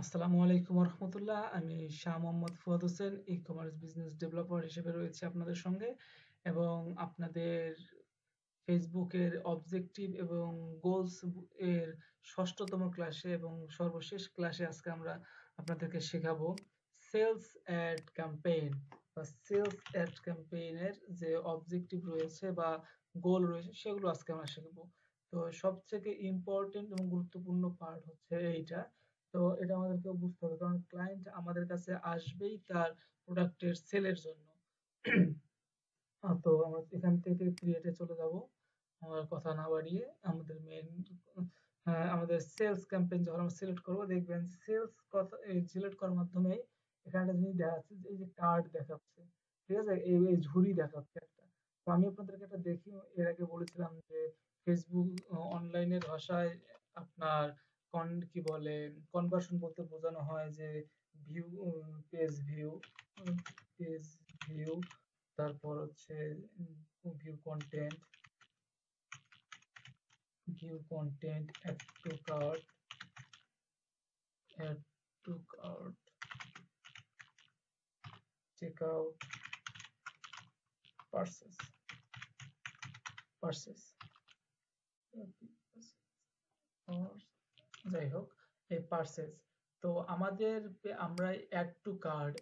আসসালামু আলাইকুম রহমতুল্লাহ। আমি Shah Mohammad Fuad Hossain, e-commerce business developer হিসেবে রয়েছে আপনাদের সঙ্গে, এবং আপনাদের ফেসবুকের অবজেক্টিভ এবং গোলস এর ষষ্ঠতম ক্লাসে এবং সর্বশেষ ক্লাসে আজকে আমরা আপনাদেরকে শেখাবো সেলস অ্যাড ক্যাম্পেইন বা সেলস অ্যাড ক্যাম্পেইনের যে অবজেক্টিভ রয়েছে বা গোল রয়েছে সেগুলো আজকে আমরা শিখবো। তো সবথেকে ইম্পর্টেন্ট এবং গুরুত্বপূর্ণ পার্ট হচ্ছে এইটা। তো এটা আমাদেরকে বুঝতে হবে, কারণ ক্লায়েন্ট আমাদের কাছে আসবেই তার প্রোডাক্টের সেলের জন্য। তো আমরা এখান থেকে ক্রিয়েটে চলে যাব। আমার কথা না বাড়িয়ে আমাদের মেইন আমাদের সেলস ক্যাম্পেইন যখন আমরা সিলেক্ট করব, দেখবেন সেলস কথা সিলেক্ট করার মাধ্যমে এখানে একটা জিনিস দেখাচ্ছে যে এই যে কার্ড দেখাচ্ছে, ঠিক আছে, এই ঝুড়ি দেখাচ্ছে একটা। তো আমি আপনাদেরকে একটা দেখি, এর আগে বলেছিলাম যে ফেসবুক অনলাইনের ভাষায় আপনার কি বলে কনভার্সন বলতে বোঝানো হয় যে view, page view, page view, তারপর হচ্ছে view content, add to cart, add to cart, check out, purchase, purchase, যাই হোক, এই পার্সেস। তো আমাদের আমরা অ্যাড টু কার্ড,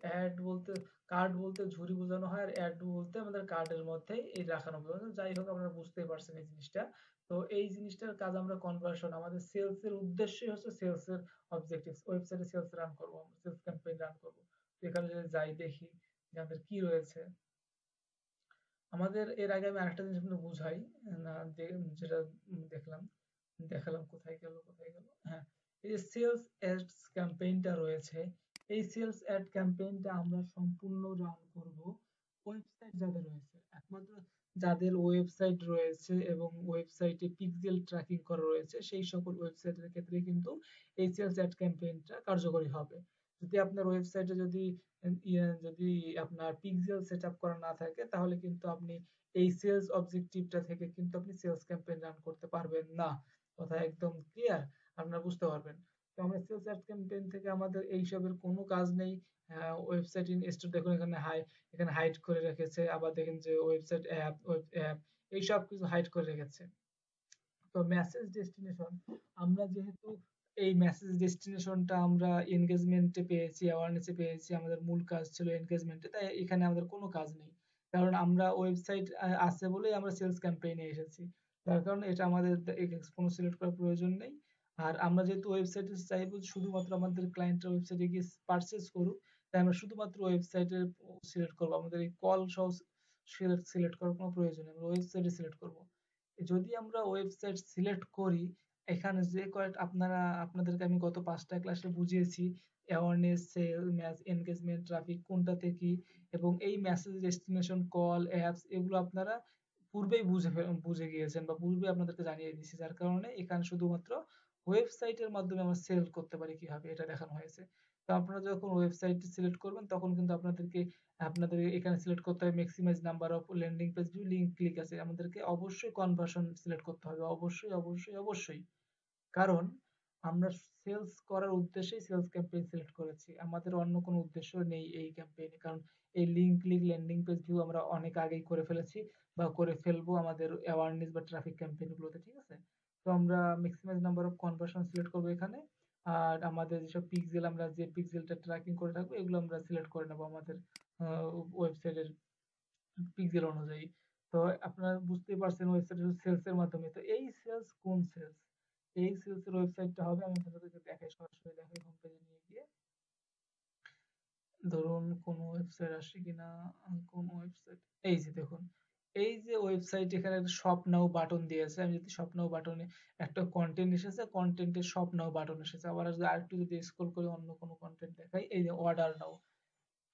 কার্ড বলতে ঝুড়ি বোঝানো হয়, আর অ্যাড বলতে আমাদের কার্ডের মধ্যেই এই রাখানো বোঝানো। যাই হোক, আপনারা বুঝতেই পারছেন এই জিনিসটা। তো এই জিনিসটার কাজ আমরা কনভার্সন, আমাদের সেলস এর উদ্দেশ্যই হচ্ছে সেলস এর অবজেক্টিভস, ওয়েবসাইটে সেলস রান করবো, আমরা সেলস ক্যাম্পেইন রান করবো। তো এখানে যদি যাই দেখি যে আমাদের কি রয়েছে। আমাদের এর আগে আমি আরেকটা জিনিস আপনাদের বুঝাই, না যেটা দেখলাম, দেখালাম, কোথায় গেল কোথায় গেল, হ্যাঁ, এই যে সেলস অ্যাডস ক্যাম্পেইনটা রয়েছে, এই সেলস অ্যাড ক্যাম্পেইনটা আমরা সম্পূর্ণ রান করব ওয়েবসাইট যাদের রয়েছে, একমাত্র যাদের ওয়েবসাইট রয়েছে এবং ওয়েবসাইটে পিক্সেল ট্র্যাকিং করা রয়েছে সেই সকল ওয়েবসাইটের ক্ষেত্রে কিন্তু এই সেলস অ্যাড ক্যাম্পেইনটা কার্যকরী হবে। যদি আপনার ওয়েবসাইটে যদি আপনার পিক্সেল সেটআপ করা না থাকে, তাহলে কিন্তু আপনি এই সেলস অবজেক্টিভটা থেকে কিন্তু আপনি সেলস ক্যাম্পেইন রান করতে পারবেন না। কথা একদম ক্লিয়ার, আপনারা বুঝতে পারবেন। তো আমরা সেলস অ্যাড ক্যাম্পেইন থেকে আমাদের এইসবের কোনো কাজ নেই। ওয়েবসাইট ইনস্টল দেখুন, এখানে হাইড করে রেখেছে, আবার দেখেন যে ওয়েবসাইট অ্যাপ, ওয়েব অ্যাপ, এইসব কিছু হাইড করে রেখেছে। তো মেসেজ ডেস্টিনেশন, আমরা যেহেতু এই মেসেজ ডেস্টিনেশনটা আমরা এনগেজমেন্টে পেয়েছি, অ্যাওয়ারনেসে পেয়েছি, আমাদের মূল কাজ ছিল এনগেজমেন্টে, তাই এখানে আমাদের কোনো কাজ নেই। কারণ আমরা ওয়েবসাইট আছে বলেই আমরা সেলস ক্যাম্পেইনে এসেছি, যার কারণে এটা আমাদের কোনো সিলেক্ট করার প্রয়োজন নেই। আর আমরা যেহেতু ওয়েবসাইটে চাইবো শুধুমাত্র আমাদের ক্লায়েন্টের ওয়েবসাইটে গিয়ে পারচেজ করুক, তাই আমরা শুধুমাত্র ওয়েবসাইটে সিলেক্ট করবো, আমাদের এই কল সহ সিলেক্ট করার কোনো প্রয়োজন নেই, আমরা ওয়েবসাইটে সিলেক্ট করবো। যদি আমরা ওয়েবসাইট সিলেক্ট করি, এখানে যে আপনাদেরকে আমি গত 5টা ক্লাসে বুঝিয়েছি অ্যাওয়ারনেস, সেল, এনগেজমেন্ট, ট্রাফিক কোনটাতে কি, এবং এই মেসেজ ডেস্টিনেশন, কল, অ্যাপস, এগুলো আপনারা পূর্বেই বুঝে গিয়েছেন বা পূর্বে আপনাদেরকে জানিয়ে দিয়েছি, যার কারণে এখানে শুধুমাত্র ওয়েবসাইটের মাধ্যমে আমরা সেল করতে পারি কিভাবে এটা দেখানো হয়েছে। তো আপনারা যখন ওয়েবসাইট সিলেক্ট করবেন তখন কিন্তু আপনাদের এখানে সিলেক্ট করতে হবে maximise number of landing page view, link click আছে, আমাদেরকে অবশ্যই কনভার্সন সিলেক্ট করতে হবে, অবশ্যই অবশ্যই অবশ্যই। কারণ আমরা সেলস করার উদ্দেশ্যেই সেলস ক্যাম্পেইন সিলেক্ট করেছি, আমাদের অন্য কোনো উদ্দেশ্য নেই এই ক্যাম্পেইনে। কারণ এই link click, landing page view আমরা অনেক আগেই করে ফেলেছি বা করে ফেলবো আমাদের অ্যাওয়ারনেস বা ট্রাফিক ক্যাম্পেইন গুলোতে, ঠিক আছে। তো আমরা maximise number of conversion select করবো এখানে। আর আমাদের যেসব পিক্সেল, আমরা যে পিক্সেলটা ট্র্যাকিং করে রাখবো এগুলো আমরা সিলেক্ট করে নেবো আমাদের ওয়েবসাইটের পিক্সেল অনুযায়ী। তো আপনারা বুঝতেই পারছেন ওয়েবসাইট সেলস এর মাধ্যমে। তো এই সেলস কোন সেলস, এই সেলস এর ওয়েবসাইটটা হবে, আমি আপনাদেরকে দেখাই, সরাসরি দেখাই হোম পেজে নিয়ে গিয়ে। ধরুন কোন ওয়েবসাইট আসে কিনা, কোন ওয়েবসাইট, এই যে দেখুন, এই যে ওয়েবসাইট, এখানে একটা শপ নাও বাটন দিয়েছে, আমি যদি শপ নাও বাটনে একটা কন্টেন্ট এসেছে, কন্টেন্টের শপ নাও বাটন এসেছে, আবার যদি আরেকটু যদি স্ক্রল করে অন্য কোনো কন্টেন্ট দেখাই, এই যে অর্ডার নাও,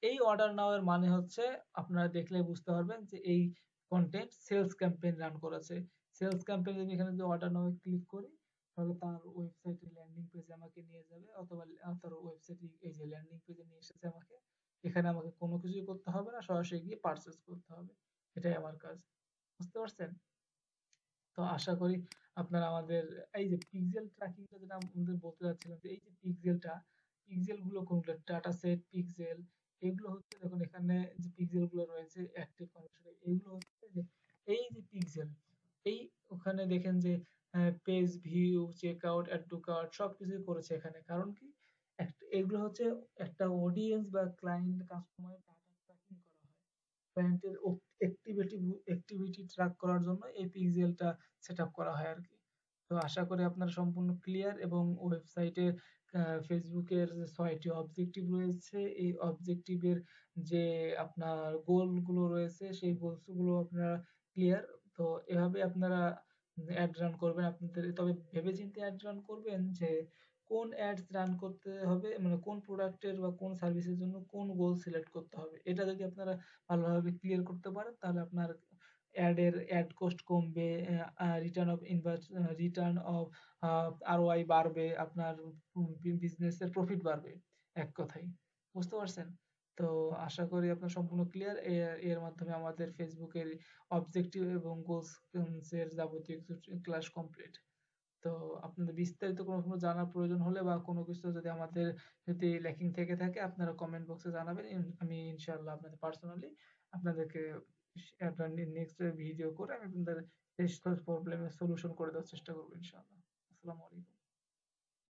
এই অর্ডার নাও এর মানে হচ্ছে, আপনারা দেখলে বুঝতে পারবেন যে এই কন্টেন্ট সেলস ক্যাম্পেইন রান করেছে। সেলস ক্যাম্পেইন যদি এখানে যদি অর্ডার নাও ক্লিক করি, তাহলে তার ওয়েবসাইটের ল্যান্ডিং পেজে আমাকে নিয়ে যাবে, অথবা তার ওয়েবসাইটে এই যে ল্যান্ডিং পেজে নিয়ে এসেছে আমাকে, এখানে আমাকে কোনো কিছুই করতে হবে না, সরাসরি গিয়ে পারচেজ করতে হবে, এটাই আমার কাজ। বুঝতে পারছেন? তো আশা করি আপনারা আমাদের এই যে পিক্সেল ট্র্যাকিংটা, যেটা আমাদের বলতে যাচ্ছিলাম, যে এই যে পিক্সেল গুলো কোনগুলো, ডাটা সেট পিক্সেল, এগুলো হচ্ছে দেখুন এখানে যে পিক্সেল গুলো রয়েছে অ্যাক্টিভ কনেকশন, এগুলো হচ্ছে যে এই যে পিক্সেল, এই ওখানে দেখেন যে page view, check out, add to cart সবকিছুই করেছে এখানে। কারণ কি, এগুলো হচ্ছে একটা অডিয়েন্স বা ক্লায়েন্ট কাস্টমারের ডাটা ট্র্যাকিং করা হয়। ক্লায়েন্টের অ্যাক্টিভিটি ট্র্যাক করার জন্য এই পিক্সেলটা সেট আপ করা হয় আর কি। তো আশা করি আপনারা সম্পূর্ণ ক্লিয়ার, এবং ওয়েবসাইটে ফেসবুকের যে ৬টি অবজেক্টিভ রয়েছে, এই অবজেক্টিভের যে আপনার গোলগুলো রয়েছে, সেই গোলস গুলো আপনারা ক্লিয়ার। তো এভাবে আপনারা অ্যাড রান করবেন আপনাদের, তবে ভেবেচিন্তে অ্যাড রান করবেন যে কোন অ্যাডস রান করতে হবে, মানে কোন প্রোডাক্টের বা কোন সার্ভিসের জন্য কোন গোল সিলেক্ট করতে হবে। এটা যদি আপনারা ভালোভাবে ক্লিয়ার করতে পারেন, তাহলে আপনার অ্যাড কস্ট কমবে, রিটার্ন অফ আরওআই বাড়বে, আপনার বিজনেসের প্রফিট বাড়বে, এক কথায়। বুঝতে পারছেন? তো আশা করি আপনার সম্পূর্ণ ক্লিয়ার। এর মাধ্যমে আমাদের ফেসবুকের অবজেক্টিভ এবং গোলস এর যাবতীয় কিছু ক্লাস কমপ্লিট। তো আপনাদের বিস্তারিত কোনো জানার প্রয়োজন হলে বা কোনো কিছু যদি আমাদের যদি ল্যাকিং থেকে থাকে, আপনারা কমেন্ট বক্সে জানাবেন। আমি ইনশাআল্লাহ আপনাদের পার্সোনালি আপনাদেরকে আপনার নেক্সট ভিডিও করে আমি আপনাদের এই প্রবলেমের সলিউশন করে দেওয়ার চেষ্টা করবো ইনশাআল্লাহ। আসসালামু আলাইকুম।